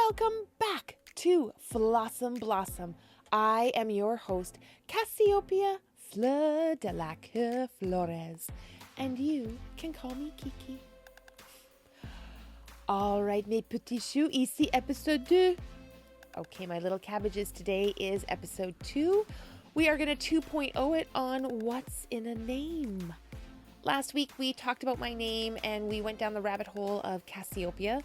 Welcome back to Fl'AwesomeBlossom. I am your host, Cassiopeia Fleur de la Coeur Flores, and you can call me Kiki. All right, mes petits choux, ici episode 2. Okay, my little cabbages, today is episode 2. We are going to 2.0 it on what's in a name. Last week, we talked about my name, and we went down the rabbit hole of Cassiopeia,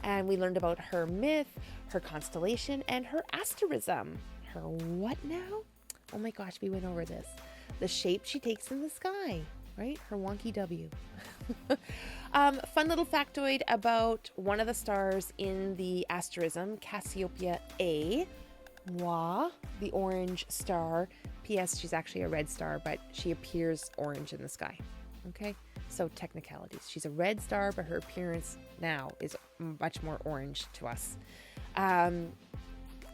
and we learned about her myth, her constellation, and her asterism. Her what now? Oh my gosh, we went over this. The shape she takes in the sky, right? Her wonky W. Fun little factoid about one of the stars in the asterism, Cassiopeia A. Moi, the orange star. P.S. She's actually a red star, but she appears orange in the sky. Okay, so technicalities. She's a red star, but her appearance now is much more orange to us.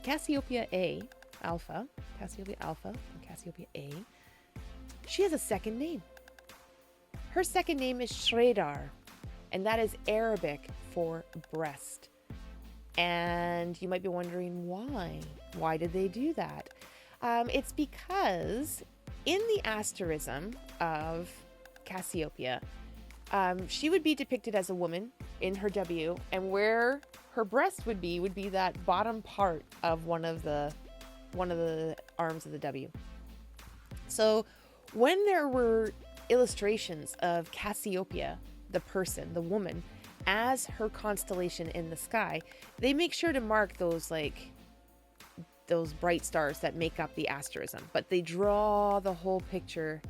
Cassiopeia A, Alpha, Cassiopeia Alpha, and Cassiopeia A, she has a second name. Her second name is Shredar, and that is Arabic for breast. And you might be wondering why. Why did they do that? It's because in the asterism of Cassiopeia, she would be depicted as a woman in her W, and where her breast would be that bottom part of one of the arms of the W. So when there were illustrations of Cassiopeia, the person, the woman, as her constellation in the sky, they make sure to mark those bright stars that make up the asterism, but they draw the whole picture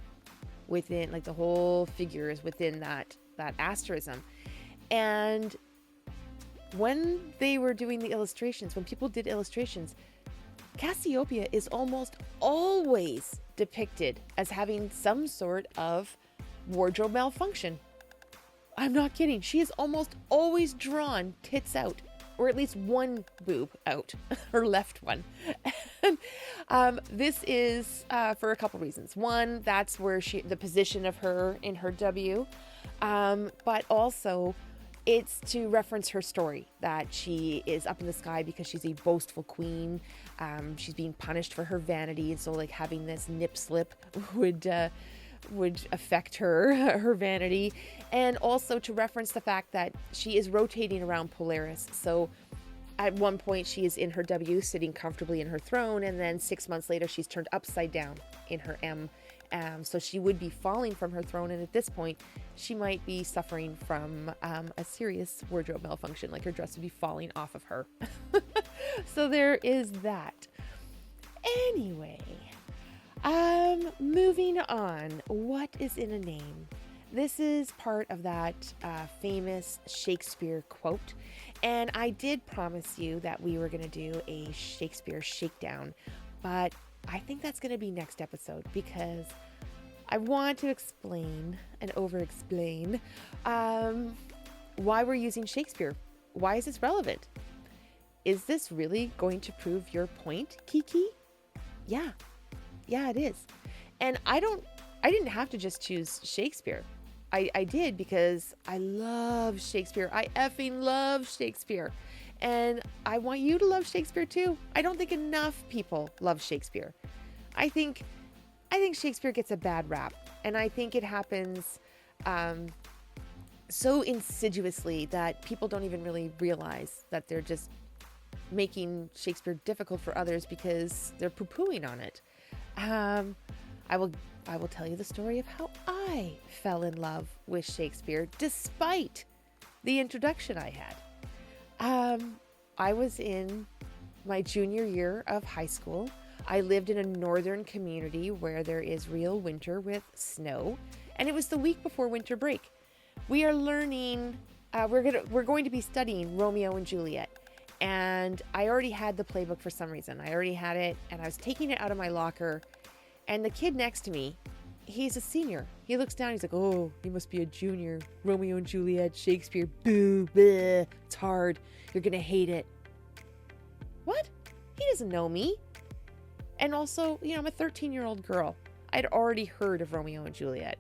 within, like the whole figure is within that asterism. And when they were doing the illustrations, when people did illustrations, Cassiopeia is almost always depicted as having some sort of wardrobe malfunction. I'm not kidding. She is almost always drawn tits out, or at least one boob out, her left one. And, this is for a couple reasons. One, that's where the position of her in her W, but also it's to reference her story, that she is up in the sky because she's a boastful queen. She's being punished for her vanity, and so like having this nip slip would affect her vanity, and also to reference the fact that she is rotating around Polaris. So at one point she is in her W, sitting comfortably in her throne, and then 6 months later she's turned upside down in her M. So she would be falling from her throne, and at this point she might be suffering from a serious wardrobe malfunction, like her dress would be falling off of her. So there is that. Anyway, moving on. What is in a name? This is part of that famous Shakespeare quote, and I did promise you that we were going to do a Shakespeare Shake Down, but I think that's going to be next episode, because I want to explain and over-explain why we're using Shakespeare. Why is this relevant? Is this really going to prove your point, Kiki? Yeah, it is. And I didn't have to just choose Shakespeare. I did because I love Shakespeare. I effing love Shakespeare. And I want you to love Shakespeare too. I don't think enough people love Shakespeare. I think Shakespeare gets a bad rap, and I think it happens so insidiously that people don't even really realize that they're just making Shakespeare difficult for others because they're poo-pooing on it. I will tell you the story of how I fell in love with Shakespeare despite the introduction I had. I was in my junior year of high school. I lived in a northern community where there is real winter with snow, and it was the week before winter break. We are learning, we're going to be studying Romeo and Juliet, and I already had the playbook for some reason. I already had it, and I was taking it out of my locker, and the kid next to me, he's a senior. He looks down, he's like, oh, you must be a junior. Romeo and Juliet, Shakespeare, boo, bleh, it's hard. You're gonna hate it. What? He doesn't know me. And also, I'm a 13-year-old girl. I'd already heard of Romeo and Juliet.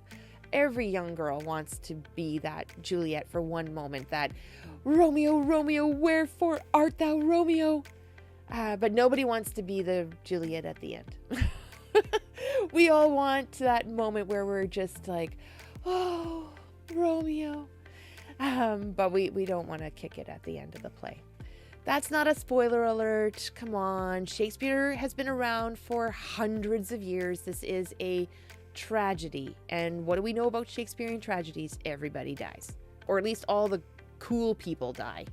Every young girl wants to be that Juliet for one moment, that Romeo, Romeo, wherefore art thou, Romeo? But nobody wants to be the Juliet at the end. We all want that moment where we're just like, oh, Romeo. But we don't want to kick it at the end of the play. That's not a spoiler alert. Come on. Shakespeare has been around for hundreds of years. This is a tragedy. And what do we know about Shakespearean tragedies? Everybody dies. Or at least all the cool people die.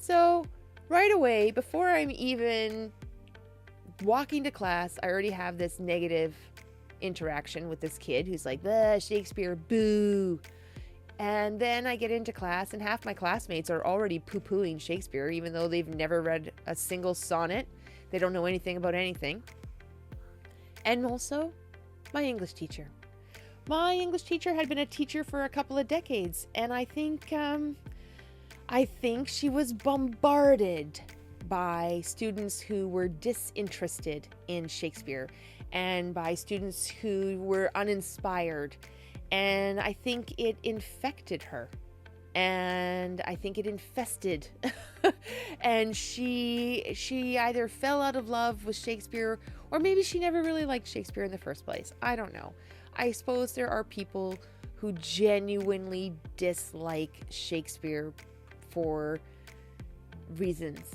So right away, before I'm even walking to class, I already have this negative interaction with this kid who's like, Shakespeare, boo. And then I get into class and half my classmates are already poo-pooing Shakespeare, even though they've never read a single sonnet. They don't know anything about anything. And also my English teacher. My English teacher had been a teacher for a couple of decades, and I think she was bombarded by students who were disinterested in Shakespeare and by students who were uninspired. And I think it infected her. And I think it infested. And she either fell out of love with Shakespeare, or maybe she never really liked Shakespeare in the first place. I don't know. I suppose there are people who genuinely dislike Shakespeare for reasons.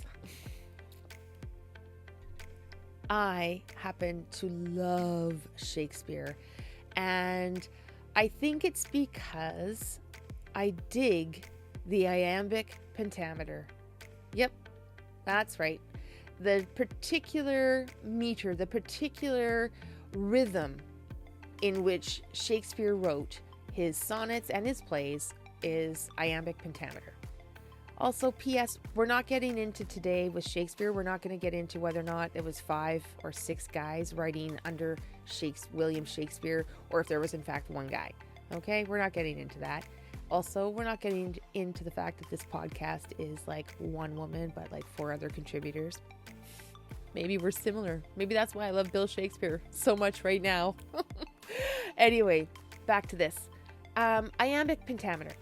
I happen to love Shakespeare, and I think it's because I dig the iambic pentameter. Yep, that's right. The particular meter, the particular rhythm in which Shakespeare wrote his sonnets and his plays is iambic pentameter. Also, P.S., we're not getting into today with Shakespeare. We're not going to get into whether or not it was 5 or 6 guys writing under William Shakespeare, or if there was in fact one guy. Okay, we're not getting into that. Also, we're not getting into the fact that this podcast is like one woman, but like 4 other contributors. Maybe we're similar. Maybe that's why I love Bill Shakespeare so much right now. Anyway, back to this. Iambic pentameter.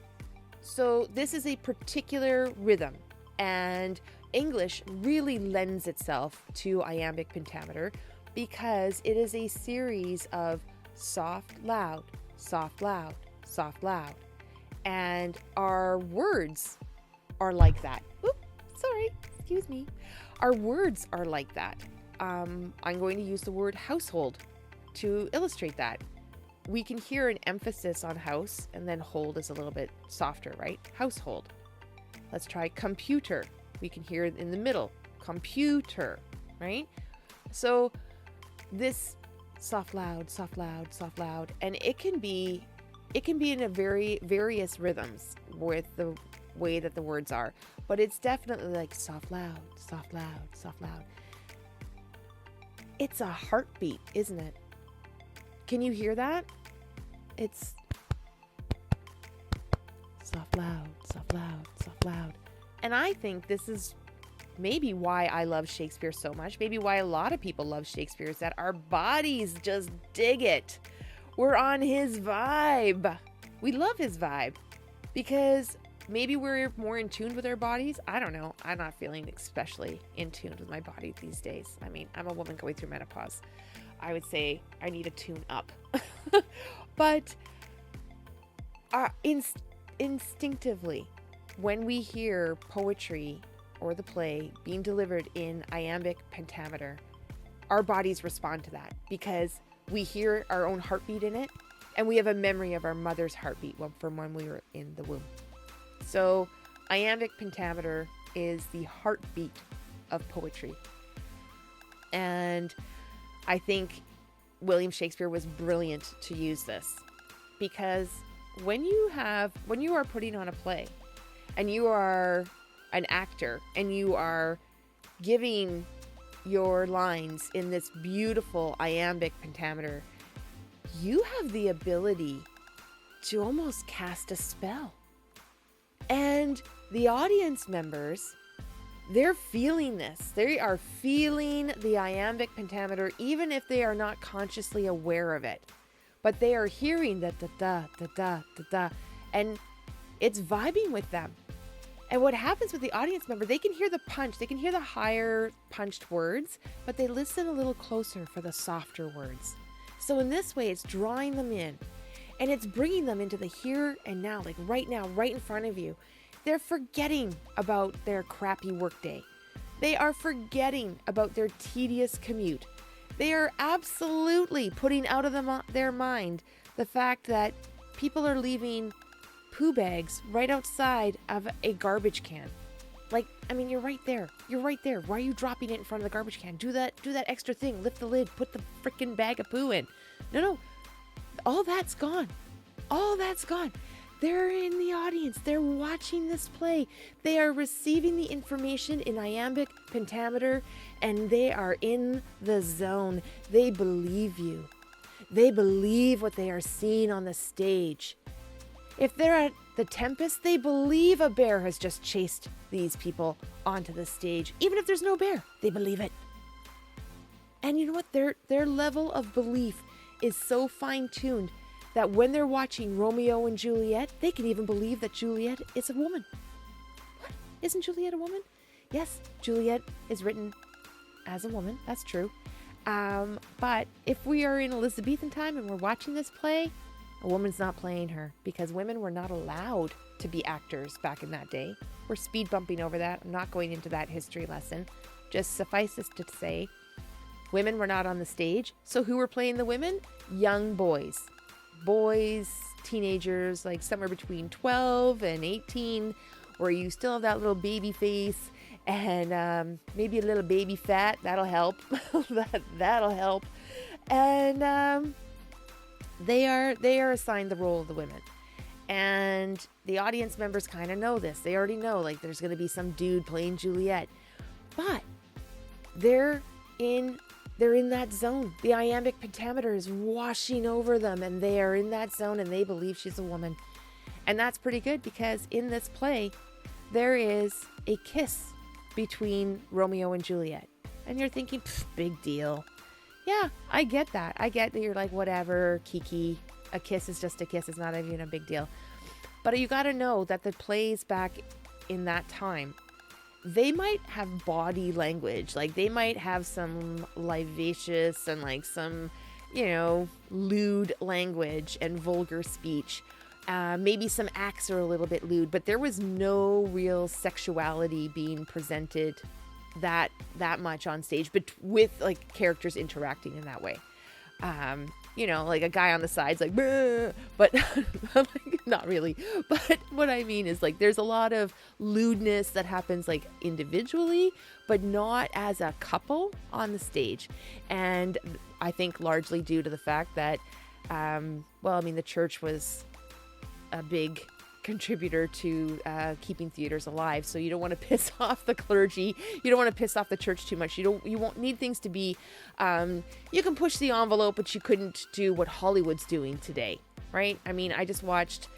So this is a particular rhythm, and English really lends itself to iambic pentameter because it is a series of soft, loud, soft, loud, soft, loud. And our words are like that. Oop, sorry, excuse me. Our words are like that. I'm going to use the word household to illustrate that. We can hear an emphasis on house, and then hold is a little bit softer, right? Household. Let's try computer. We can hear it in the middle. Computer, right? So this soft, loud, soft, loud, soft, loud, and it can be in a very various rhythms with the way that the words are, but it's definitely like soft, loud, soft, loud, soft, loud. It's a heartbeat, isn't it? Can you hear that? It's soft, loud, soft, loud, soft, loud. And I think this is maybe why I love Shakespeare so much. Maybe why a lot of people love Shakespeare is that our bodies just dig it. We're on his vibe. We love his vibe because maybe we're more in tune with our bodies. I don't know. I'm not feeling especially in tune with my body these days. I mean, I'm a woman going through menopause. I would say I need a tune up. But instinctively, when we hear poetry or the play being delivered in iambic pentameter, our bodies respond to that because we hear our own heartbeat in it, and we have a memory of our mother's heartbeat from when we were in the womb. So iambic pentameter is the heartbeat of poetry. And I think William Shakespeare was brilliant to use this because when you are putting on a play and you are an actor and you are giving your lines in this beautiful iambic pentameter, you have the ability to almost cast a spell. And the audience members, they're feeling this. They are feeling the iambic pentameter, even if they are not consciously aware of it. but they are hearing the da da da da da da, and it's vibing with them. And what happens with the audience member, they can hear the punch, they can hear the higher punched words, but they listen a little closer for the softer words. So in this way, it's drawing them in, and it's bringing them into the here and now, like right now, right in front of you. They're forgetting about their crappy workday. They are forgetting about their tedious commute. They are absolutely putting out of their mind the fact that people are leaving poo bags right outside of a garbage can. Like, I mean, you're right there. You're right there. Why are you dropping it in front of the garbage can? Do that extra thing. Lift the lid. Put the freaking bag of poo in. No. All that's gone. All that's gone. They're in the audience. They're watching this play. They are receiving the information in iambic pentameter, and they are in the zone. They believe you. They believe what they are seeing on the stage. If they're at the Tempest, they believe a bear has just chased these people onto the stage. Even if there's no bear, they believe it. And you know what? Their level of belief is so fine-tuned that when they're watching Romeo and Juliet, they can even believe that Juliet is a woman. What? Isn't Juliet a woman? Yes, Juliet is written as a woman. That's true. But if we are in Elizabethan time and we're watching this play, a woman's not playing her, because women were not allowed to be actors back in that day. We're speed bumping over that. I'm not going into that history lesson. Just suffice it to say, women were not on the stage. So who were playing the women? Young boys. Boys, teenagers, like somewhere between 12 and 18, where you still have that little baby face and maybe a little baby fat. That'll help. That'll help. And they are assigned the role of the women. And the audience members kind of know this. They already know, like, there's going to be some dude playing Juliet. But they're in that zone. The iambic pentameter is washing over them, and they are in that zone, and they believe she's a woman. And that's pretty good, because in this play, there is a kiss between Romeo and Juliet. And you're thinking, big deal. Yeah, I get that. I get that you're like, whatever, Kiki. A kiss is just a kiss. It's not even a big deal. But you got to know that the plays back in that time, they might have body language. Like, they might have some livacious and like some, lewd language and vulgar speech. Maybe some acts are a little bit lewd, but there was no real sexuality being presented that much on stage, but with like characters interacting in that way. Like a guy on the side's like, "Bleh," but like, not really. But what I mean is, like, there's a lot of lewdness that happens like individually, but not as a couple on the stage. And I think largely due to the fact that, the church was a big contributor to keeping theaters alive. So you don't want to piss off the clergy. You don't want to piss off the church too much. You won't need things to be, you can push the envelope, but you couldn't do what Hollywood's doing today, right? I mean, I just watched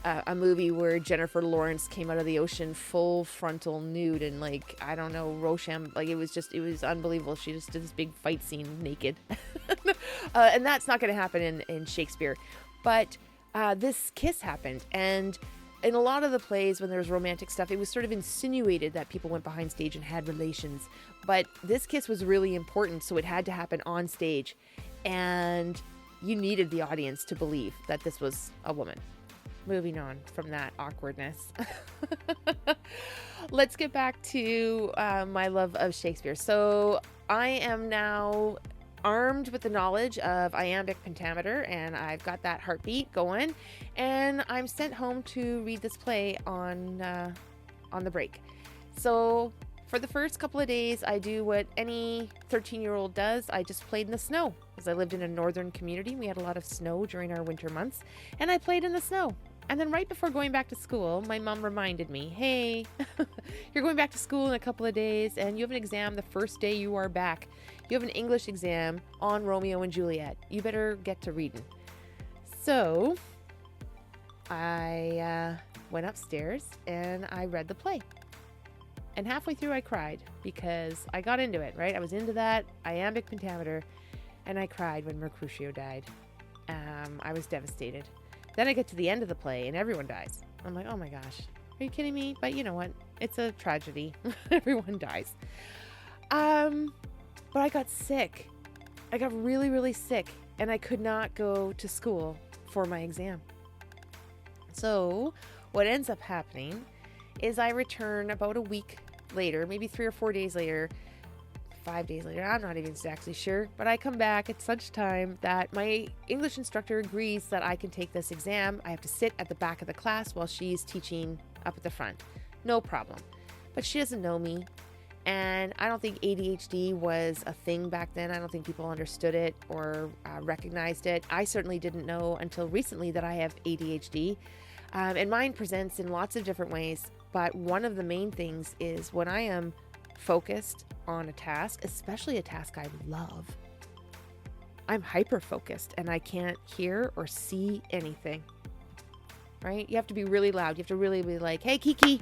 a movie where Jennifer Lawrence came out of the ocean full frontal nude, and like, I don't know, like it was unbelievable. She just did this big fight scene naked. And that's not going to happen in Shakespeare. But this kiss happened, and in a lot of the plays, when there was romantic stuff, it was sort of insinuated that people went behind stage and had relations. But this kiss was really important, so it had to happen on stage, and you needed the audience to believe that this was a woman. Moving on from that awkwardness. Let's get back to my love of Shakespeare. So I am now armed with the knowledge of iambic pentameter, and I've got that heartbeat going, and I'm sent home to read this play on the break. So for the first couple of days, I do what any 13-year-old does. I just played in the snow, because I lived in a northern community. We had a lot of snow during our winter months, and I played in the snow. And then right before going back to school, my mom reminded me, hey, you're going back to school in a couple of days, and you have an exam the first day you are back. You have an English exam on Romeo and Juliet. You better get to reading. So I went upstairs and I read the play. And halfway through I cried, because I got into it, right? I was into that iambic pentameter, and I cried when Mercutio died. I was devastated. Then I get to the end of the play and everyone dies. I'm like, oh my gosh, are you kidding me? But you know what? It's a tragedy. Everyone dies. But I got sick. I got really, really sick, and I could not go to school for my exam. So what ends up happening is I return about a week later, maybe 3 or 4 days later, 5 days later, I'm not even exactly sure, but I come back at such time that my English instructor agrees that I can take this exam. I have to sit at the back of the class while she's teaching up at the front. No problem. But she doesn't know me. And I don't think ADHD was a thing back then. I don't think people understood it or recognized it. I certainly didn't know until recently that I have ADHD. And mine presents in lots of different ways. But one of the main things is when I am focused on a task, especially a task I love, I'm hyper-focused and I can't hear or see anything. Right? You have to be really loud. You have to really be like, hey, Kiki,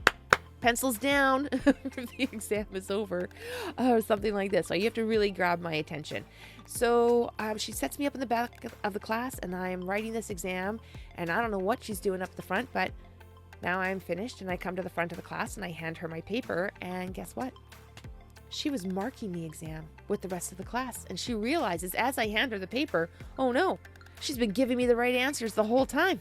pencils down if the exam is over, or something like this. So you have to really grab my attention. So she sets me up in the back of the class and I'm writing this exam, and I don't know what she's doing up the front, but now I'm finished and I come to the front of the class and I hand her my paper, and guess what? She was marking the exam with the rest of the class, and she realizes as I hand her the paper, oh no, she's been giving me the right answers the whole time.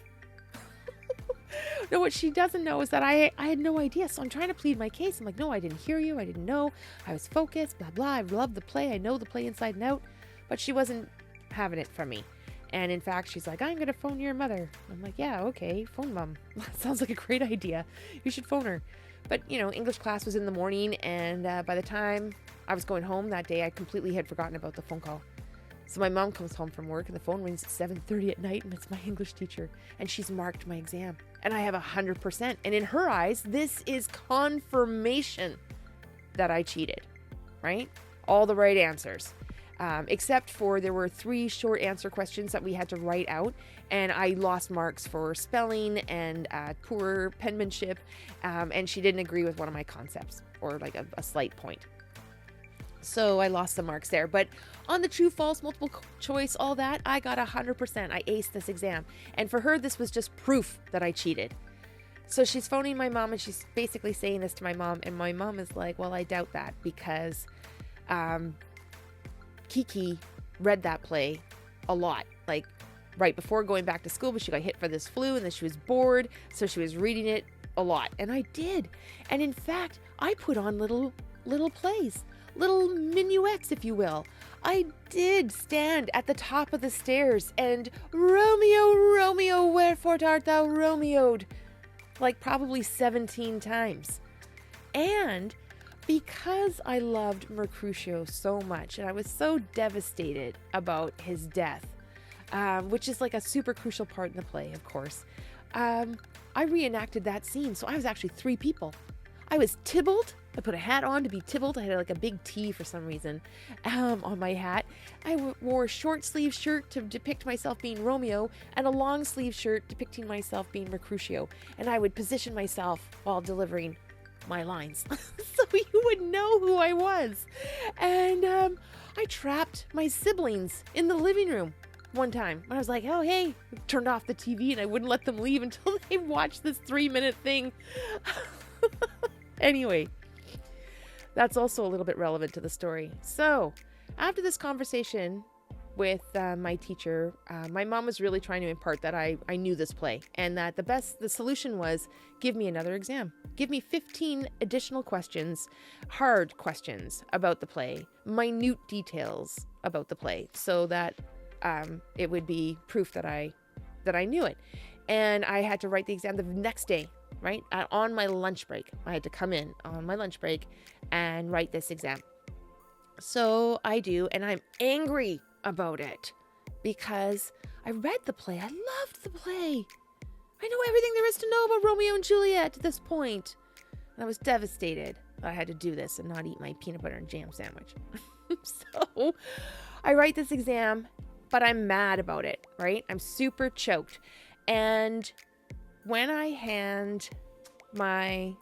No, what she doesn't know is that I had no idea. So I'm trying to plead my case. I'm like, no, I didn't hear you. I didn't know. I was focused, blah, blah. I love the play. I know the play inside and out. But she wasn't having it from me. And in fact, she's like, I'm going to phone your mother. I'm like, yeah, okay, phone mom. Sounds like a great idea. You should phone her. But, you know, English class was in the morning. And by the time I was going home that day, I completely had forgotten about the phone call. So my mom comes home from work and the phone rings at 7:30 at night, and it's my English teacher, and she's marked my exam and I have 100%. And in her eyes, this is confirmation that I cheated, right? All the right answers, except for there were 3 short answer questions that we had to write out, and I lost marks for spelling and poor penmanship, and she didn't agree with one of my concepts, or like a slight point. So I lost some marks there. But on the true, false, multiple choice, all that, I got 100%. I aced this exam. And for her, this was just proof that I cheated. So she's phoning my mom, and she's basically saying this to my mom. And my mom is like, well, I doubt that, because Kiki read that play a lot. Like right before going back to school, but she got hit for this flu, and then she was bored. So she was reading it a lot. And I did. And in fact, I put on little plays. Little minuets, if you will. I did stand at the top of the stairs and Romeo, Romeo, wherefore art thou Romeo'd? Like probably 17 times. And because I loved Mercutio so much, and I was so devastated about his death, which is like a super crucial part in the play, of course, I reenacted that scene. So I was actually 3 people. I was Tybalt. I put a hat on to be Tybalt. I had like a big T for some reason on my hat. I wore a short sleeve shirt to depict myself being Romeo, and a long sleeve shirt depicting myself being Mercutio. And I would position myself while delivering my lines so you would know who I was. And I trapped my siblings in the living room one time when I was like, oh, hey, turned off the TV, and I wouldn't let them leave until they watched this 3-minute thing. Anyway, that's also a little bit relevant to the story. So after this conversation with my teacher, my mom was really trying to impart that I knew this play, and that the solution was give me another exam. Give me 15 additional questions, hard questions about the play, minute details about the play, so that it would be proof that I knew it. And I had to write the exam the next day, right? On my lunch break. I had to come in on my lunch break and write this exam. So I do, and I'm angry about it because I read the play. I loved the play. I know everything there is to know about Romeo and Juliet at this point. And I was devastated that I had to do this and not eat my peanut butter and jam sandwich. So I write this exam, but I'm mad about it, right? I'm super choked. And when I hand my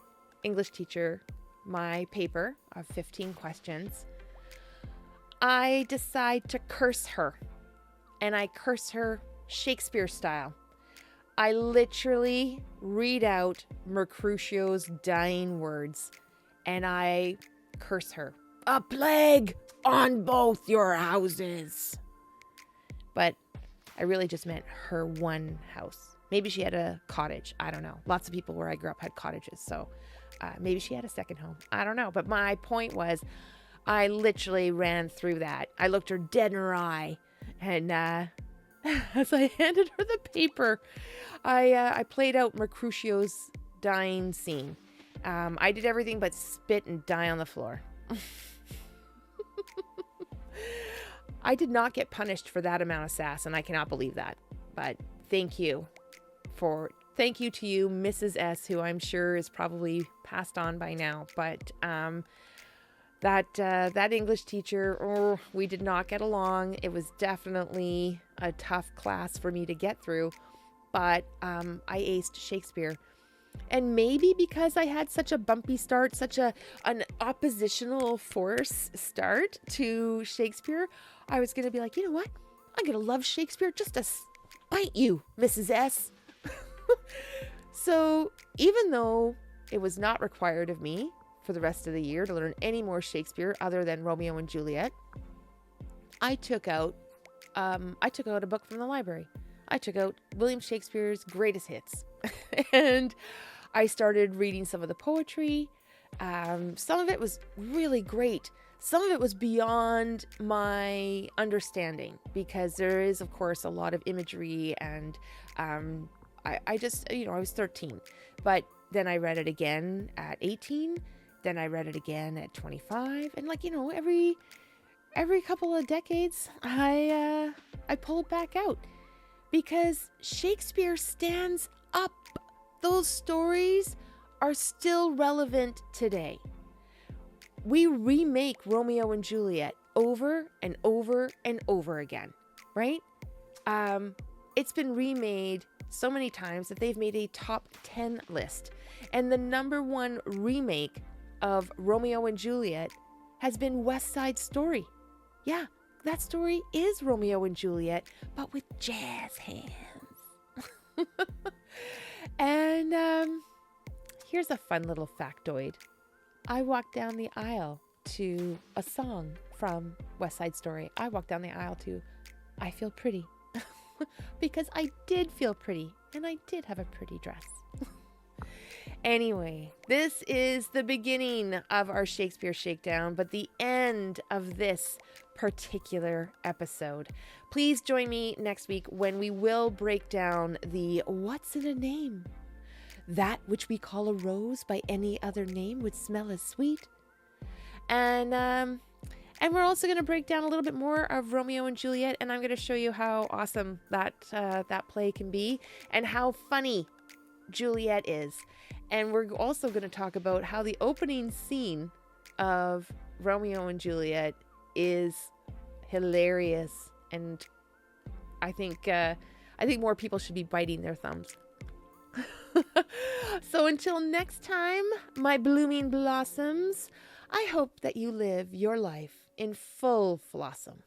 English teacher my paper of 15 questions, I decide to curse her. And I curse her Shakespeare style. I literally read out Mercutio's dying words and I curse her. A plague on both your houses. But I really just meant her one house. Maybe she had a cottage. I don't know. Lots of people where I grew up had cottages. So maybe she had a second home. I don't know. But my point was, I literally ran through that. I looked her dead in her eye. And as I handed her the paper, I played out Mercutio's dying scene. I did everything but spit and die on the floor. I did not get punished for that amount of sass, and I cannot believe that. But thank you to you, Mrs. S, who I'm sure is probably passed on by now. But that English teacher, we did not get along. It was definitely a tough class for me to get through. But I aced Shakespeare. And maybe because I had such a bumpy start, such an oppositional force start to Shakespeare, I was going to be like, you know what? I'm going to love Shakespeare just to spite you, Mrs. S. So even though it was not required of me for the rest of the year to learn any more Shakespeare other than Romeo and Juliet, I took out a book from the library. I took out William Shakespeare's greatest hits. And I started reading some of the poetry. Some of it was really great. Some of it was beyond my understanding because there is, of course, a lot of imagery. And I just, I was 13. But then I read it again at 18. Then I read it again at 25. And every couple of decades, I pull it back out. Because Shakespeare stands up. Those stories are still relevant today. We remake Romeo and Juliet over and over and over again, right? It's been remade so many times that they've made a top 10 list. And the number one remake of Romeo and Juliet has been West Side Story. Yeah, that story is Romeo and Juliet, but with jazz hands. And here's a fun little factoid. I walked down the aisle to a song from West Side Story. I walked down the aisle to I Feel Pretty. Because I did feel pretty, and I did have a pretty dress. Anyway, this is the beginning of our Shakespeare Shakedown, but the end of this particular episode. Please join me next week when we will break down the What's in a Name? That which we call a rose by any other name would smell as sweet. And we're also going to break down a little bit more of Romeo and Juliet, and I'm going to show you how awesome that play can be and how funny Juliet is. And we're also going to talk about how the opening scene of Romeo and Juliet is hilarious, and I think more people should be biting their thumbs. So until next time, my blooming blossoms, I hope that you live your life in full blossom.